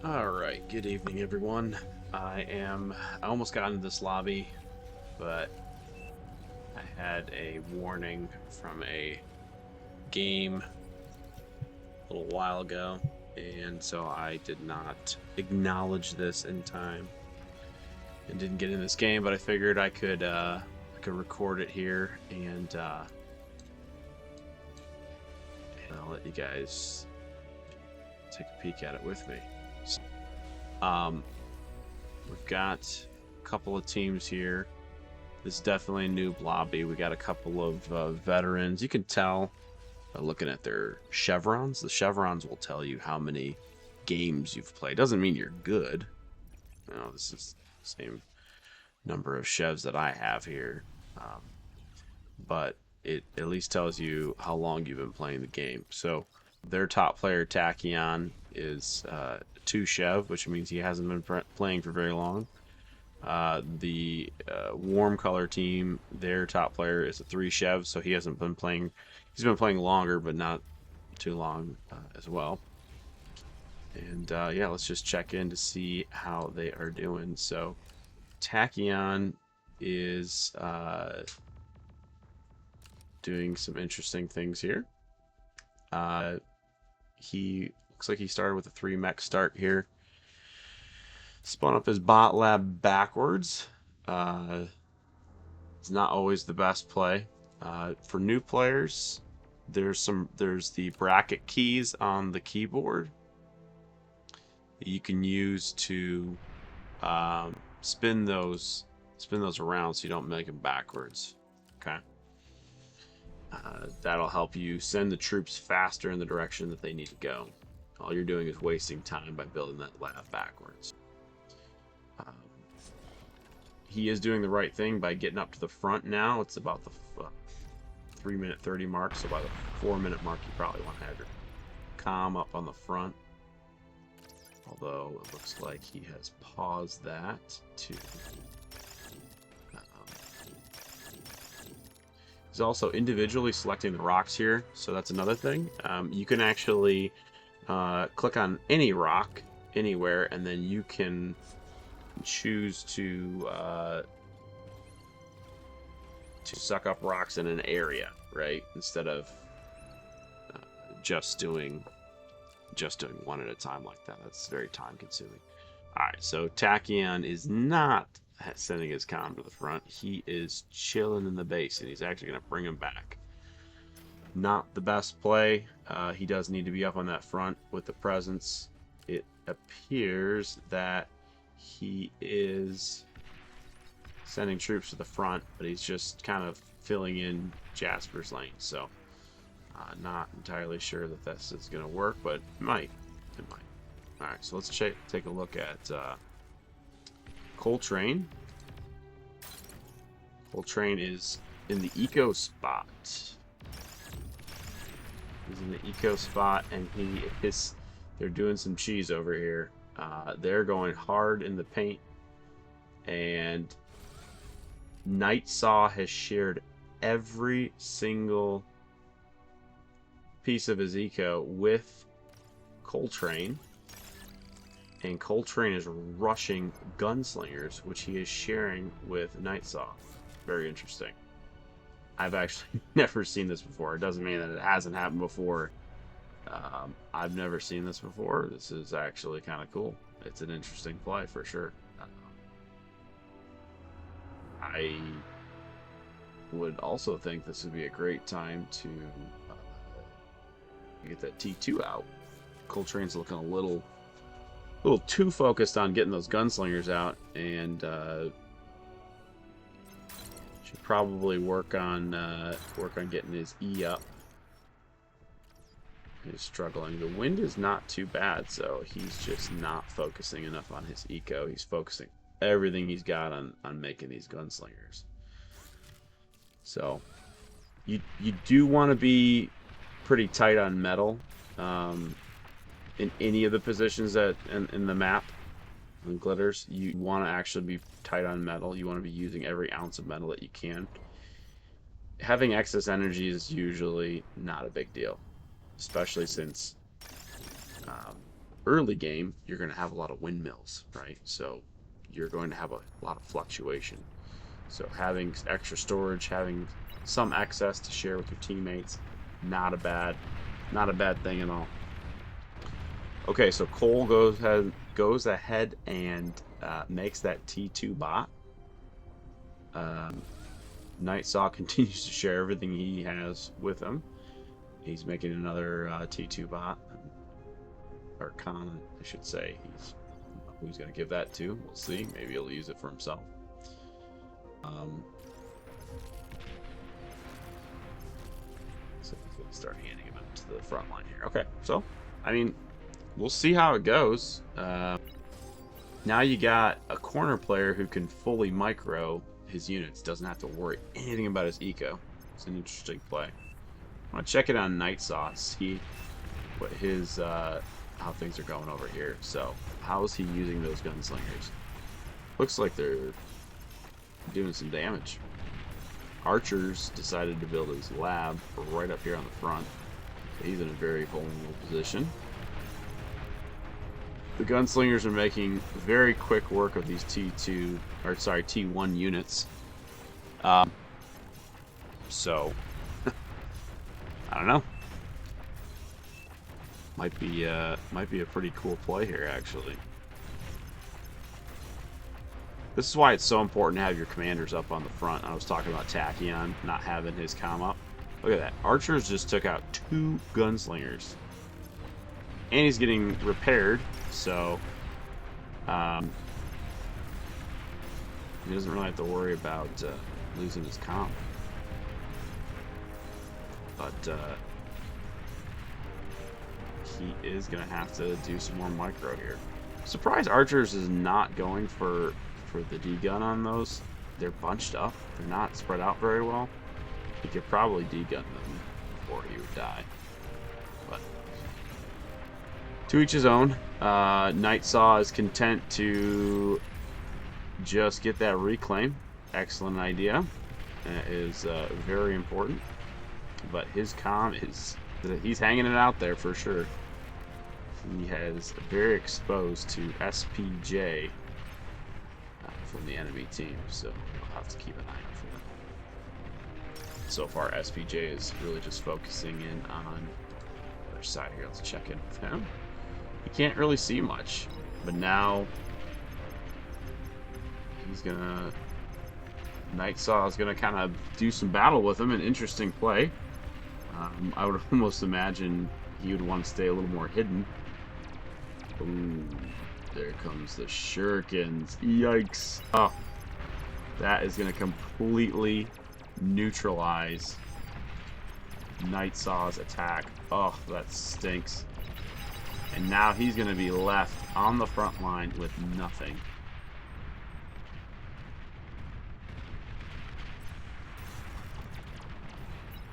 Alright, good evening everyone. I almost got into this lobby, but I had a warning from a game a little while ago, and so I did not acknowledge this in time and didn't get in this game, but I figured I could record it here and I'll let you guys take a peek at it with me. So, we've got a couple of teams here. This is definitely a noob lobby. We got a couple of veterans. You can tell by looking at their chevrons. The chevrons will tell you how many games you've played. Doesn't mean you're good. You know, this is the same number of chevs that I have here. But it at least tells you how long you've been playing the game. So their top player, Tachyon, is 2 chev, which means he hasn't been playing for very long. The warm color team, their top player is a 3 chev, so he hasn't been playing. He's been playing longer, but not too long as well. And yeah, let's just check in to see how they are doing. So Tachyon is doing some interesting things here. He looks like he started with a 3 mech start here. Spun up his bot lab backwards. It's not always the best play. For new players, there's the bracket keys on the keyboard that you can use to spin those around so you don't make them backwards. Okay. That'll help you send the troops faster in the direction that they need to go. All you're doing is wasting time by building that lab backwards. He is doing the right thing by getting up to the front now. It's about the 3-minute 30 mark, so by the 4-minute mark you probably want to have your comm up on the front. Although it looks like he has paused that to... He's also individually selecting the rocks here, so that's another thing. You can actually click on any rock anywhere, and then you can choose to suck up rocks in an area, right? Instead of just doing one at a time like that. That's very time consuming. Alright, so Tachyon is not sending his comm to the front. He is chilling in the base, and he's actually going to bring him back. Not the best play. He does need to be up on that front with the presence. It appears that he is sending troops to the front, but he's just kind of filling in Jasper's lane. So, not entirely sure that this is going to work, but it might. It might. All right, so let's take a look at ColeTrain. ColeTrain is in the eco spot. He's in the eco spot, and they're doing some cheese over here. They're going hard in the paint, and Nightsaw has shared every single piece of his eco with ColeTrain, and ColeTrain is rushing gunslingers, which he is sharing with Nightsaw. Very interesting. I've actually never seen this before. It doesn't mean that it hasn't happened before. I've never seen this before. This is actually kind of cool. It's an interesting play for sure. I would also think this would be a great time to get that T2 out. ColeTrain's looking a little too focused on getting those gunslingers out, and should probably work on getting his E up. He's struggling. The wind is not too bad, so he's just not focusing enough on his eco. He's focusing everything he's got on making these gunslingers. So you do want to be pretty tight on metal in any of the positions that in the map and glitters. You want to actually be tight on metal. You want to be using every ounce of metal that you can. Having excess energy is usually not a big deal, especially since early game, you're going to have a lot of windmills, right? So you're going to have a lot of fluctuation. So having extra storage, having some excess to share with your teammates, not a bad thing at all. Okay, so Cole goes ahead and makes that T2 bot. Nightsaw continues to share everything he has with him. He's making another T2 bot, or con, I should say. Who's going to give that to? We'll see. Maybe he'll use it for himself. So we'll start handing him out to the front line here. Okay, so I mean, we'll see how it goes. Now you got a corner player who can fully micro his units. Doesn't have to worry anything about his eco. It's an interesting play. I want to check it on Nightsaw, see what his how things are going over here. So how is he using those gunslingers? Looks like they're doing some damage. Archers decided to build his lab right up here on the front. He's in a very vulnerable position. The gunslingers are making very quick work of these T1 units. So I don't know. Might be a pretty cool play here, actually. This is why it's so important to have your commanders up on the front. I was talking about Tachyon not having his comm up. Look at that. Archers just took out 2 gunslingers. And he's getting repaired, so he doesn't really have to worry about losing his comm. But he is going to have to do some more micro here. Surprised Archers is not going for the D-gun on those. They're bunched up. They're not spread out very well. He could probably D-gun them before he would die. But to each his own. Nightsaw is content to just get that reclaim. Excellent idea. That is very important. But his comm is... he's hanging it out there for sure. He has very exposed to SPJ from the enemy team, so I'll have to keep an eye out for them. So far, SPJ is really just focusing in on the other side here. Let's check in with him. He can't really see much, but now he's gonna... Nightsaw is gonna kind of do some battle with him. An interesting play. I would almost imagine he would want to stay a little more hidden. Ooh, there comes the shurikens. Yikes. Oh, that is going to completely neutralize Nightsaw's attack. Oh, that stinks. And now he's going to be left on the front line with nothing.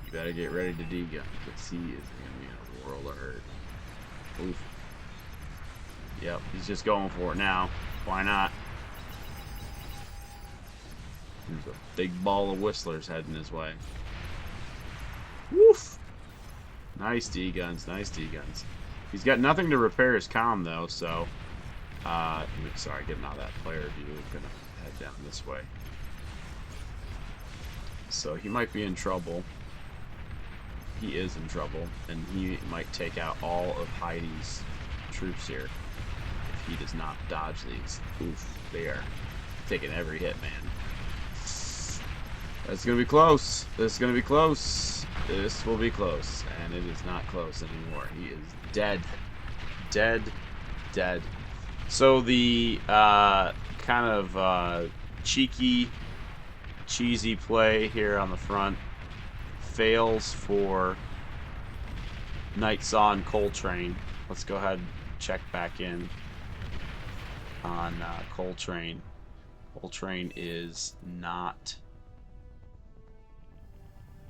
You better get ready to D-gun, because he is going to be in a world of hurt. Oof. Yep, he's just going for it now. Why not? There's a big ball of whistlers heading his way. Woof! Nice D-guns, nice D-guns. He's got nothing to repair his comm, though, so... sorry, getting out of that player view. We're going to head down this way. So he might be in trouble. He is in trouble, and he might take out all of Heidi's troops here if he does not dodge these. Oof, they are taking every hit, man. That's gonna be close. This is gonna be close. This will be close, and it is not close anymore. He is dead. Dead. Dead. So the kind of cheeky, cheesy play here on the front fails for Nightsaw and ColeTrain. Let's go ahead and check back in on ColeTrain. ColeTrain is not...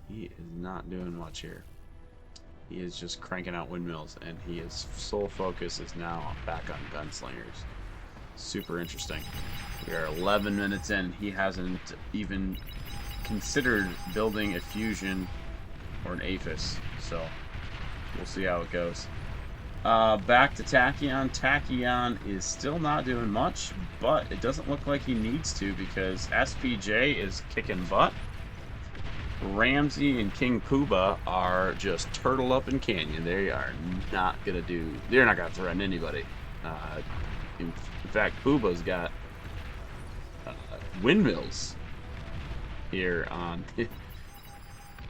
he is not doing much here. He is just cranking out windmills, and his sole focus is now back on gunslingers. Super interesting. We are 11 minutes in. He hasn't even considered building a fusion or an APHIS, so we'll see how it goes. Back to Tachyon. Tachyon is still not doing much, but it doesn't look like he needs to because SPJ is kicking butt. Ramsey and King Pooba are just turtle up in Canyon. They are not gonna do. They're not gonna threaten anybody. In fact, Pooba's got windmills here on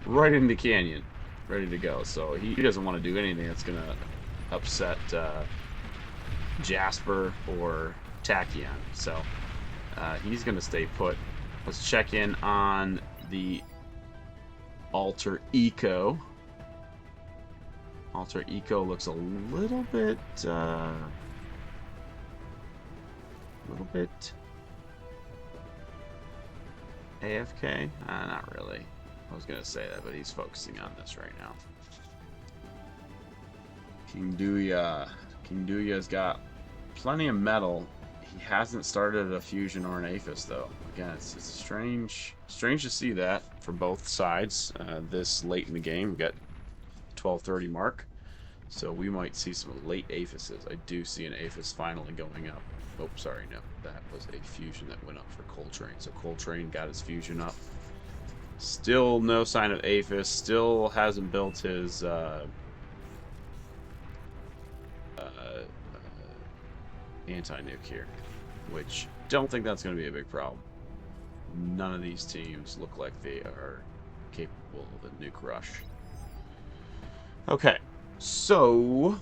right in the canyon, ready to go. So he doesn't want to do anything that's gonna upset Jasper or Tachyon. So he's gonna stay put. Let's check in on the Alter Eco. Alter Eco looks a little bit AFK. Not really. I was gonna say that, but he's focusing on this right now. King Duya's got plenty of metal. He hasn't started a fusion or an Aphis though. Again, it's strange to see that for both sides this late in the game. We've got 12:30 mark, so we might see some late Aphises. I do see an Aphis finally going up. Oh, sorry, no, that was a fusion that went up for ColeTrain. So ColeTrain got his fusion up. Still no sign of Aphis. Still hasn't built his anti-nuke here, which don't think that's going to be a big problem. None of these teams look like they are capable of a nuke rush. Okay, so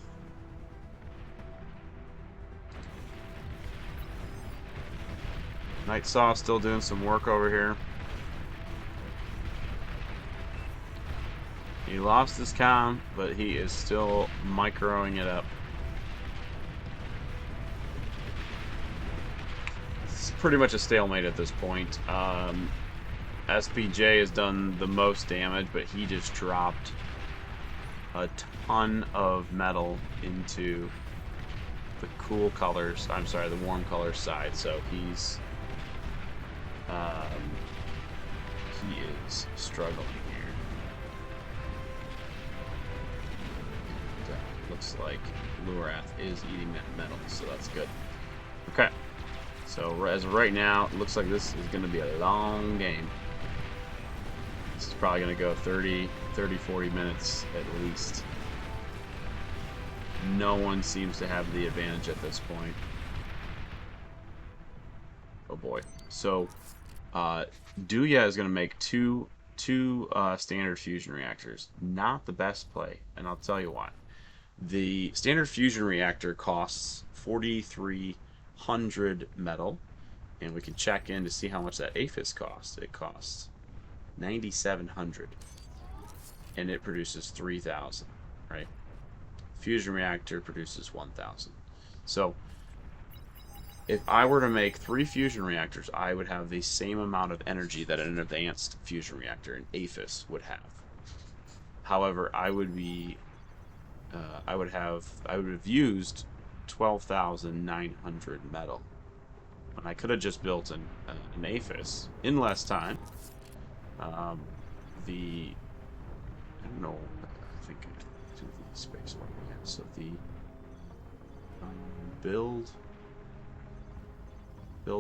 Nightsaw still doing some work over here. He lost his comm, but he is still microing it up. It's pretty much a stalemate at this point. SPJ has done the most damage, but he just dropped a ton of metal into the cool colors. I'm sorry, the warm colors side. So he is struggling here. And, looks like Lurath is eating that metal, so that's good. Okay, so as of right now, it looks like this is going to be a long game. This is probably going to go 30, 40 minutes at least. No one seems to have the advantage at this point. Oh boy. So, Duya is going to make two standard fusion reactors. Not the best play, and I'll tell you why. The standard fusion reactor costs 4,300 metal, and we can check in to see how much that Aphis costs. It costs 9,700, and it produces 3,000, right? Fusion reactor produces 1,000. So if I were to make 3 fusion reactors, I would have the same amount of energy that an advanced fusion reactor, an Aphis, would have. However, I would have used 12,900 metal, and I could have just built an Aphis in less time. I don't know. I think I do the space one again. So the build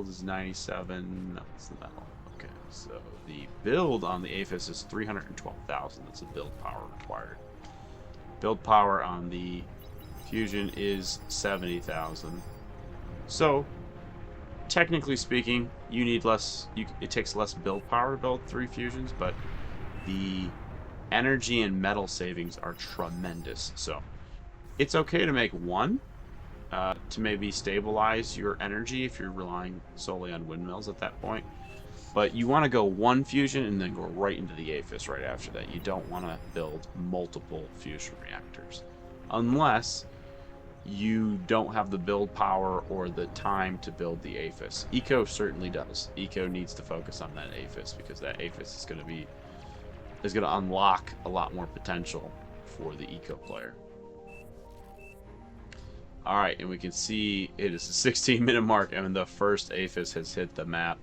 is 97. No, it's the metal. Okay, so the build on the Aphis is 312,000. That's the build power required. Build power on the fusion is 70,000. So, technically speaking, you need less. It takes less build power to build 3 fusions, but the energy and metal savings are tremendous. So, it's okay to make 1 to maybe stabilize your energy if you're relying solely on windmills at that point. But you want to go 1 fusion and then go right into the Aphis right after that. You don't want to build multiple fusion reactors. Unless you don't have the build power or the time to build the Aphis. Eco certainly does. Eco needs to focus on that Aphis because that Aphis is going to unlock a lot more potential for the Eco player. Alright, and we can see it is a 16-minute mark, and the first Aphis has hit the map.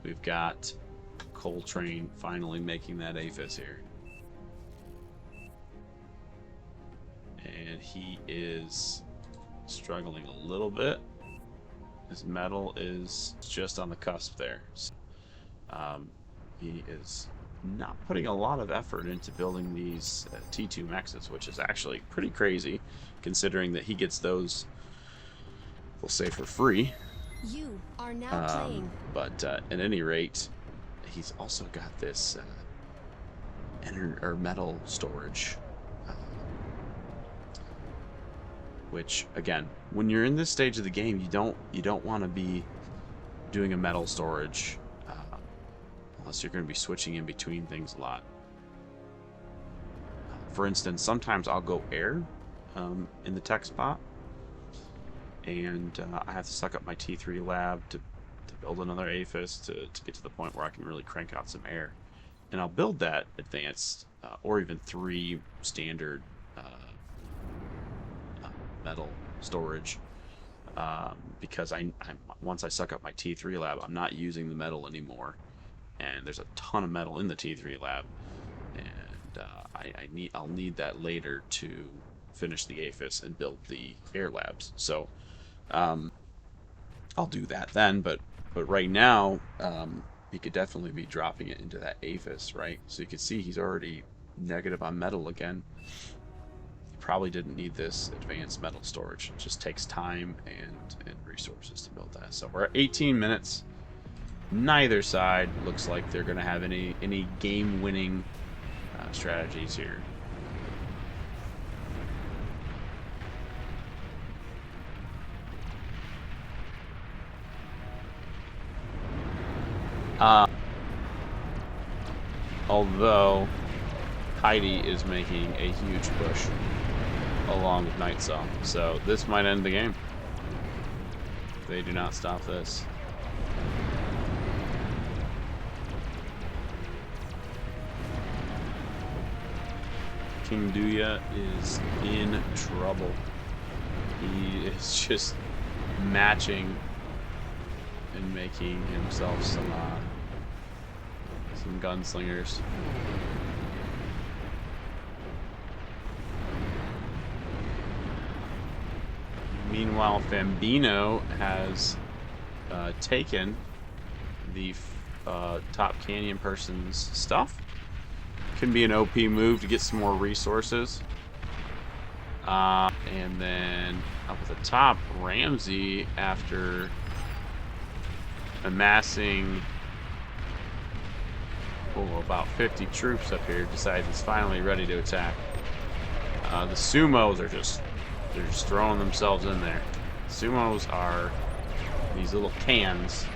We've got ColeTrain finally making that Aphis here. and he is struggling a little bit. His metal is just on the cusp there. So, he is not putting a lot of effort into building these T2 Mexes, which is actually pretty crazy, considering that he gets those, we'll say, for free. You are now playing. But at any rate, he's also got this metal storage, which again, when you're in this stage of the game, you don't want to be doing a metal storage unless you're going to be switching in between things a lot. For instance, sometimes I'll go air in the tech spot, and I have to suck up my T3 lab to build another APHIS to get to the point where I can really crank out some air. And I'll build that advanced or even 3 standard metal storage because once I suck up my T3 lab, I'm not using the metal anymore, and there's a ton of metal in the T3 lab, and I'll need that later to finish the APHIS and build the air labs. So I'll do that then, but right now he could definitely be dropping it into that APHIS, right? So you can see he's already negative on metal again. Probably didn't need this advanced metal storage. It just takes time and resources to build that. So we're at 18 minutes. Neither side looks like they're going to have any game-winning strategies here. Although Heidi is making a huge push along with Nightsaw, so this might end the game. They do not stop this. King Duya is in trouble. He is just matching and making himself some gunslingers. Meanwhile, Fambino has taken the top canyon person's stuff. Can be an OP move to get some more resources. And then up at the top, Ramsey, after amassing about 50 troops up here, decides it's finally ready to attack. The sumos are just throwing themselves in there. Sumos are these little cans.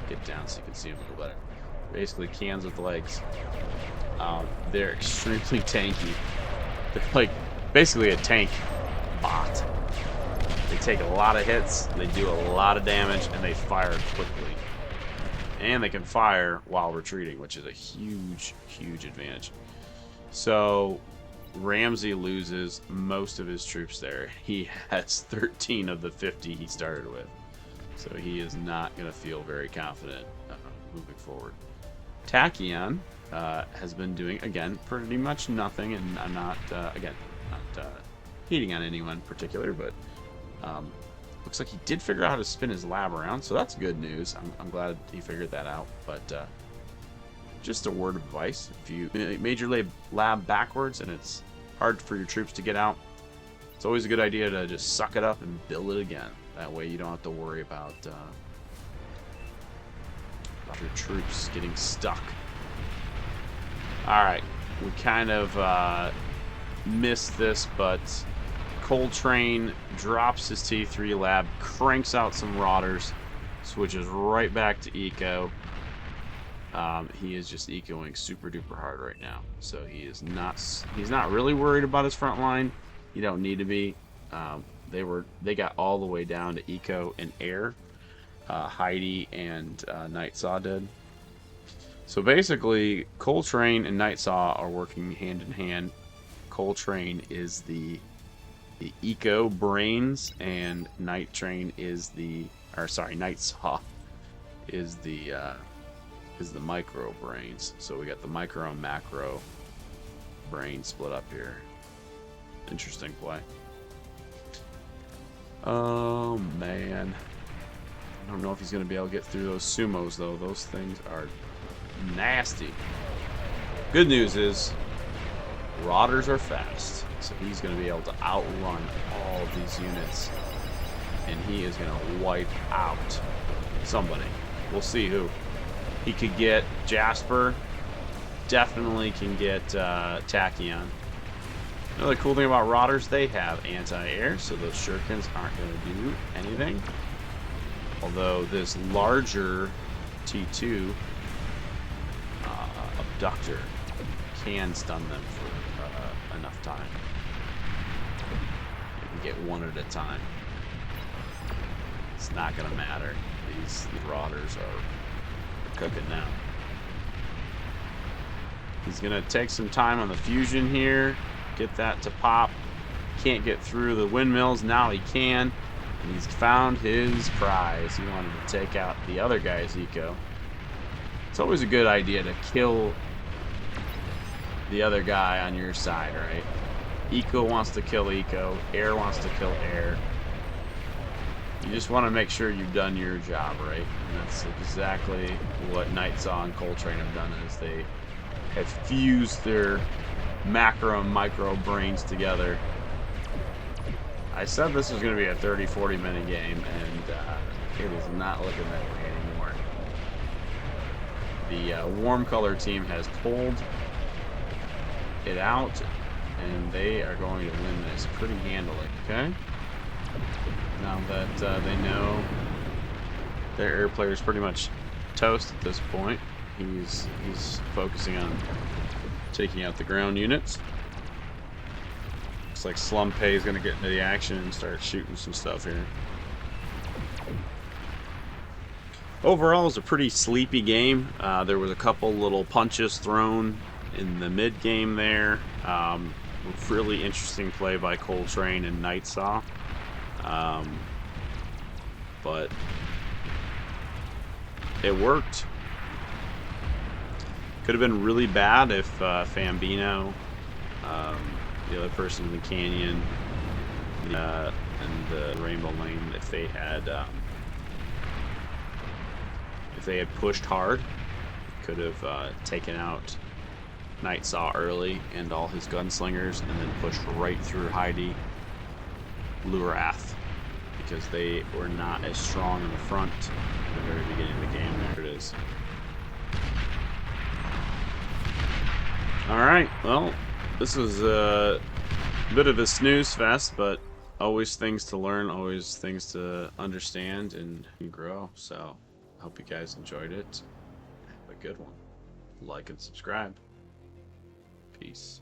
Get down so you can see them a little better. Basically cans with legs. They're extremely tanky. They're like basically a tank bot. They take a lot of hits, they do a lot of damage, and they fire quickly. And they can fire while retreating, which is a huge, huge advantage. So Ramsey loses most of his troops there. He has 13 of the 50 he started with. So he is not going to feel very confident moving forward. Tachyon has been doing, again, pretty much nothing, and I'm not, again, not hating on anyone in particular, but looks like he did figure out how to spin his lab around, so that's good news. I'm glad he figured that out, but just a word of advice. If you made your lab backwards and it's hard for your troops to get out, it's always a good idea to just suck it up and build it again. That way you don't have to worry about your troops getting stuck. Alright, we kind of missed this, but ColeTrain drops his T3 lab, cranks out some Rotters, switches right back to eco. He is just ecoing super duper hard right now, so he's not really worried about his front line. You don't need to be. They got all the way down to eco and air. Heidi and Nightsaw did. So basically, ColeTrain and Nightsaw are working hand in hand. ColeTrain is the eco brains, and Nightsaw is the micro brains. So we got the micro and macro brain split up here. Interesting play. Oh, man. I don't know if he's going to be able to get through those sumos, though. Those things are nasty. Good news is, Rotters are fast, so he's going to be able to outrun all of these units, and he is going to wipe out somebody. We'll see who. He could get Jasper, definitely can get Tachyon. Another cool thing about Rotters, they have anti-air, so those shurikens aren't going to do anything. Although this larger T2 abductor can stun them for enough time. You can get one at a time. It's not going to matter. These Rotters are cooking now. He's going to take some time on the fusion here. Get that to pop. Can't get through the windmills. Now he can. And he's found his prize. He wanted to take out the other guy's eco. It's always a good idea to kill the other guy on your side, right? Eco wants to kill eco. Air wants to kill air. You just want to make sure you've done your job, right? And that's exactly what Nightsaw and ColeTrain have done, is they have fused their macro and micro brains together. I said this was going to be a 30-40 minute game, and it is not looking that way anymore. The warm color team has pulled it out, and they are going to win this pretty handily, okay? Now that they know their air player is pretty much toast at this point, he's focusing on taking out the ground units. Looks like Slumpay is going to get into the action and start shooting some stuff here. Overall, it was a pretty sleepy game. There was a couple little punches thrown in the mid game there. Really interesting play by ColeTrain and Nightsaw. But it worked. Could have been really bad if Fambino, the other person in the canyon, and the Rainbow Lane, if they had pushed hard, could have taken out Nightsaw early and all his gunslingers, and then pushed right through Heidi Lurath, because they were not as strong in the front at the very beginning of the game. There it is. Alright, well, this was a bit of a snooze fest, but always things to learn, always things to understand and grow. So, I hope you guys enjoyed it. Have a good one. Like and subscribe. Peace.